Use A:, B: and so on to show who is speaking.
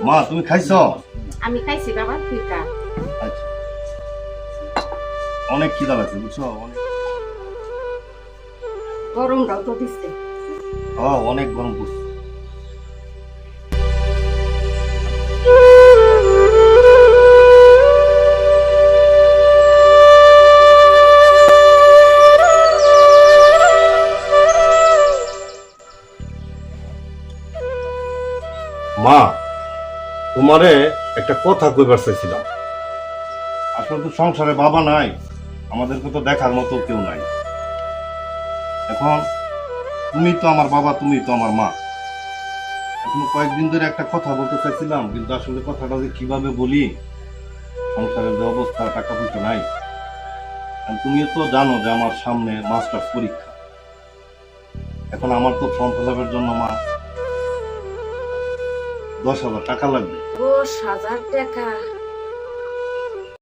A: মা তুমি খাইছো?
B: আমি খাইছি বাবা, তুই খা।
A: আচ্ছা, অনেক খিদা লাগছে বুঝছো, অনেক।
B: গরমটাও তো দিচ্ছে।
A: অনেক গরম পড়ছে। মা, তোমারে একটা কথা কইবার চাইছিলাম। আসলে তো সংসারে বাবা নাই, আমাদেরকে তো দেখার মতো কেউ নাই। এখন তুমি তো আমার বাবা, তুমি তো আমার মা। এখন কয়েকদিন ধরে একটা কথা বলতে চাইছিলাম, কিন্তু আসলে কথাটা যে কিভাবে বলি, সংসারের যে অবস্থা, টাকা পয়সা নাই। আর তুমিও তো জানো যে আমার সামনে মাস্টার্স পরীক্ষা। এখন আমার তো ফর্ম ফিল আপের জন্য মা 10,000 টাকা লাগবে।
B: 10,000 টাকা?